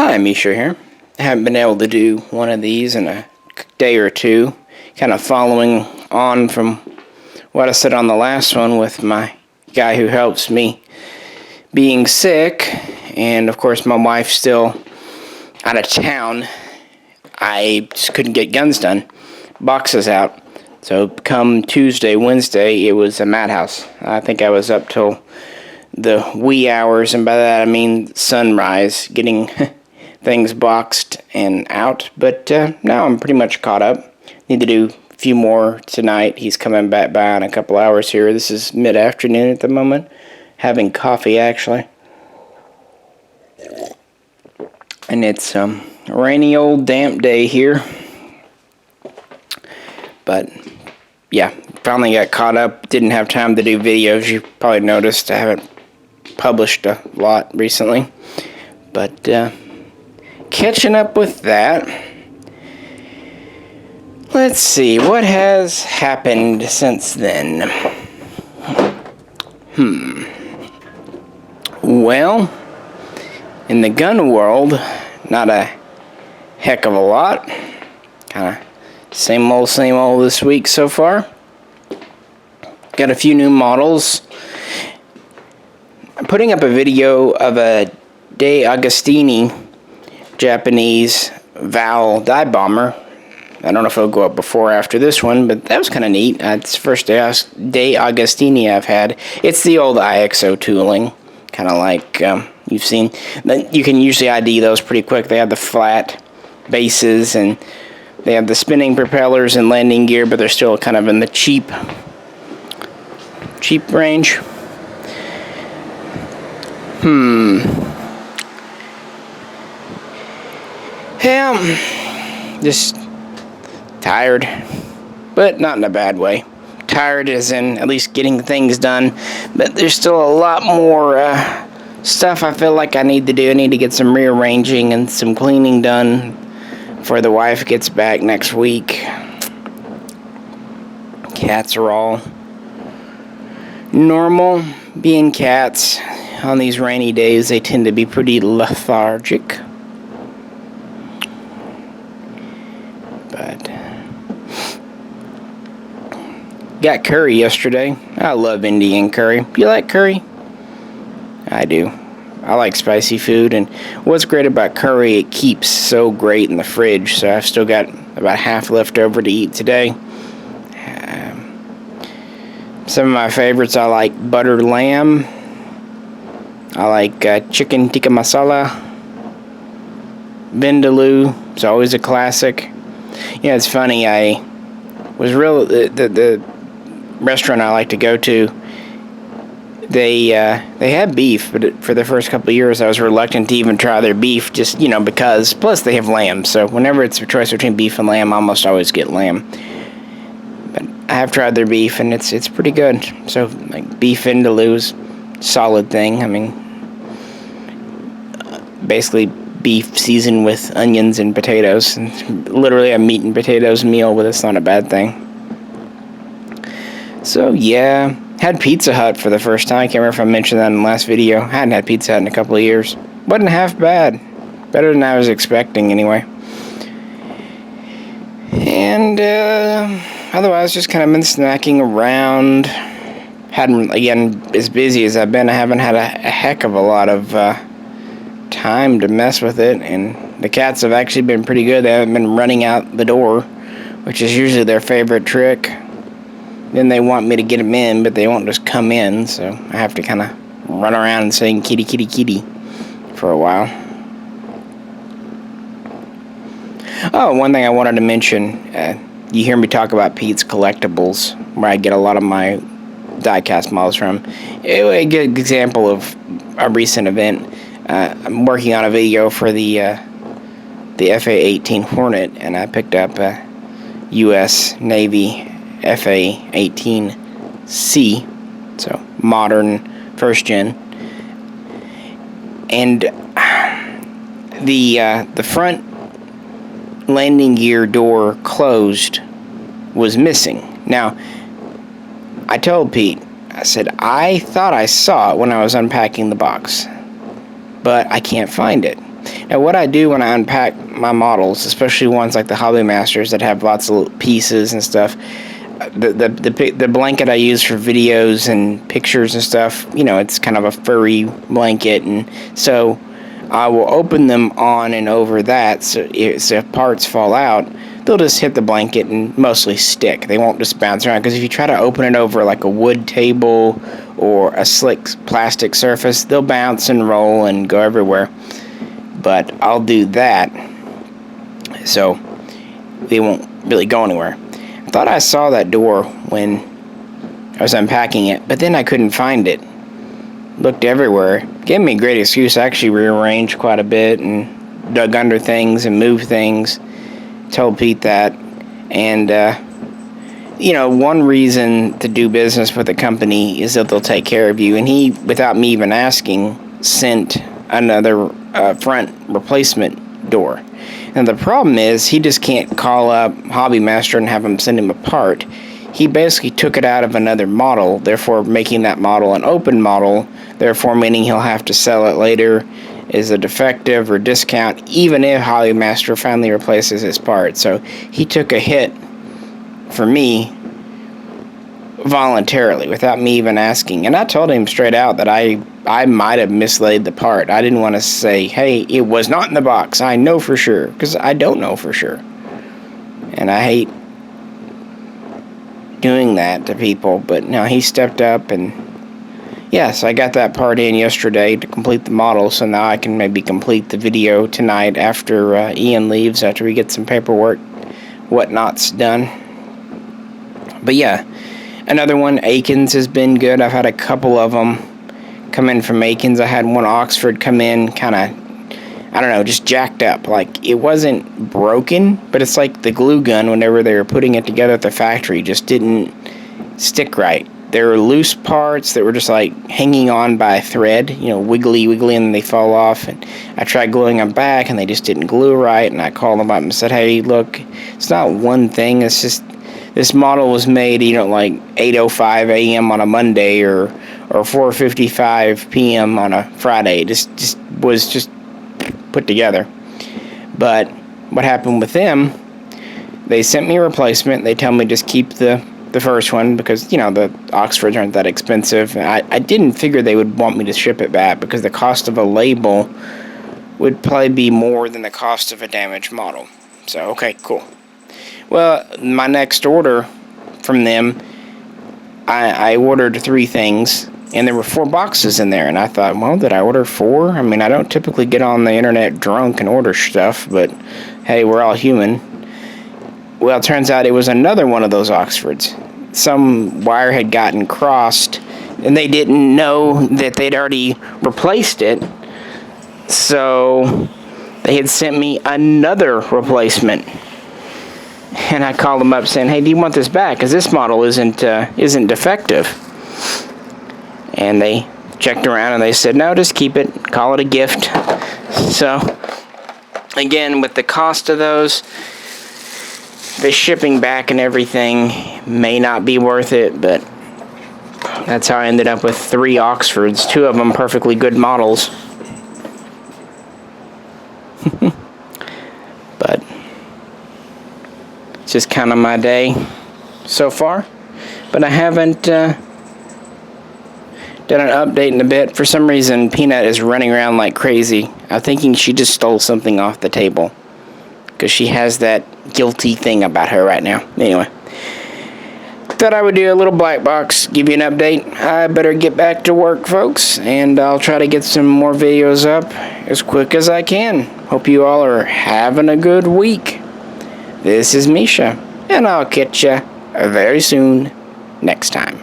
Hi, Misha here. I haven't been able to do one of these in a day or two. Kind of following on from what I said on the last one with my guy who helps me being sick. And of course my wife's still out of town. I just couldn't get guns done. Boxes out. So come Tuesday, Wednesday, it was a madhouse. I think I was up till the wee hours, and by that I mean sunrise, getting things boxed and out. But now I'm pretty much caught up. Need to do a few more tonight. He's coming back by in a couple hours here. This is mid-afternoon at the moment. Having coffee, actually. And it's a rainy old damp day here. But yeah, finally got caught up. Didn't have time to do videos. You probably noticed I haven't published a lot recently. But catching up with that. Let's see, what has happened since then? Well, in the gun world, not a heck of a lot. Kind of same old this week so far. Got a few new models. I'm putting up a video of a De Agostini Japanese Val dive bomber. I don't know if it'll go up before or after this one, but that was kind of neat. It's the first De Agostini I've had. It's the old IXO tooling, kind of like you've seen. You can usually ID those pretty quick. They have the flat bases and they have the spinning propellers and landing gear, but they're still kind of in the cheap range. Yeah, just tired, but not in a bad way. Tired as in at least getting things done, but there's still a lot more stuff I feel like I need to do. I need to get some rearranging and some cleaning done before the wife gets back next week. Cats are all normal. Being cats, on these rainy days, they tend to be pretty lethargic. But got curry yesterday. I love Indian curry. You like curry? I do. I like spicy food, and what's great about curry, it keeps so great in the fridge, so I've still got about half left over to eat today. Some of my favorites, I like buttered lamb. I like chicken tikka masala. Vindaloo is always a classic. Yeah, it's funny. I was the restaurant I like to go to. They had beef, but for the first couple of years, I was reluctant to even try their beef, just because. Plus, they have lamb, so whenever it's a choice between beef and lamb, I almost always get lamb. But I have tried their beef, and it's pretty good. So, like beef vindaloo's solid thing. I mean, basically beef seasoned with onions and potatoes. And literally a meat and potatoes meal, but it's not a bad thing. So yeah, had Pizza Hut for the first time. I can't remember if I mentioned that in the last video. I hadn't had Pizza Hut in a couple of years. Wasn't half bad. Better than I was expecting anyway. And otherwise just kind of been snacking around. Hadn't, again, as busy as I've been, I haven't had a heck of a lot of time to mess with it, and the cats have actually been pretty good. They haven't been running out the door, which is usually their favorite trick. Then they want me to get them in, but they won't just come in, so I have to kind of run around and saying kitty, kitty, kitty for a while. Oh, one thing I wanted to mention, you hear me talk about Pete's Collectibles, where I get a lot of my diecast models from. A good example of a recent event. I'm working on a video for the FA-18 Hornet, and I picked up a U.S. Navy FA-18C, so modern, first gen, and the front landing gear door closed was missing. Now, I told Pete, I said, I thought I saw it when I was unpacking the box, but I can't find it. Now, what I do when I unpack my models, especially ones like the Hobby Masters that have lots of little pieces and stuff, the blanket I use for videos and pictures and stuff, you know, it's kind of a furry blanket, and so I will open them on and over that, so if parts fall out, they'll just hit the blanket and mostly stick. They won't just bounce around, because if you try to open it over like a wood table or a slick plastic surface, they'll bounce and roll and go everywhere. But I'll do that so they won't really go anywhere. I thought I saw that door when I was unpacking it, but then I couldn't find it. Looked everywhere. Gave me a great excuse. I actually rearranged quite a bit and dug under things and moved things. Told Pete that. And, you know, one reason to do business with a company is that they'll take care of you. And he, without me even asking, sent another front replacement door. And the problem is, he just can't call up Hobby Master and have them send him a part. He basically took it out of another model, therefore making that model an open model, therefore meaning he'll have to sell it later as a defective or discount, even if Hobby Master finally replaces his part. So he took a hit for me voluntarily, without me even asking. And I told him straight out that I might have mislaid the part. I didn't want to say, hey, it was not in the box, I know for sure, because I don't know for sure. And I hate doing that to people, but no, he stepped up, and yes, I got that part in yesterday to complete the model, so now I can maybe complete the video tonight after Ian leaves, after we get some paperwork, whatnot's done. But yeah, another one, Aiken's, has been good. I've had a couple of them come in from Aiken's. I had one Oxford come in kind of, I don't know, just jacked up. Like, it wasn't broken, but it's like the glue gun, whenever they were putting it together at the factory, just didn't stick right. There were loose parts that were just like hanging on by a thread, you know, wiggly, and then they fall off. And I tried gluing them back, and they just didn't glue right. And I called them up and said, hey, look, it's not one thing. It's just this model was made, you know, like 8:05 a.m. on a Monday or 4:55 p.m. on a Friday. It just was put together. But what happened with them, they sent me a replacement. They tell me just keep the first one, because, you know, the Oxfords aren't that expensive. I didn't figure they would want me to ship it back, because the cost of a label would probably be more than the cost of a damaged model. So, okay, cool. Well, my next order from them, I ordered 3 things, and there were 4 boxes in there, and I thought, well, did I order 4? I mean, I don't typically get on the internet drunk and order stuff, but hey, we're all human. Well, it turns out it was another one of those Oxfords. Some wire had gotten crossed, and they didn't know that they'd already replaced it, so they had sent me another replacement. And I called them up saying, hey, do you want this back? Because this model isn't defective. And they checked around and they said, no, just keep it. Call it a gift. So, again, with the cost of those, the shipping back and everything may not be worth it, but that's how I ended up with 3 Oxfords, 2 of them perfectly good models. But it's just kind of my day so far. But I haven't done an update in a bit. For some reason, Peanut is running around like crazy. I'm thinking she just stole something off the table, because she has that guilty thing about her right now. Anyway, thought I would do a little black box, give you an update. I better get back to work, folks, and I'll try to get some more videos up as quick as I can. Hope you all are having a good week. This is Misha, and I'll catch ya very soon next time.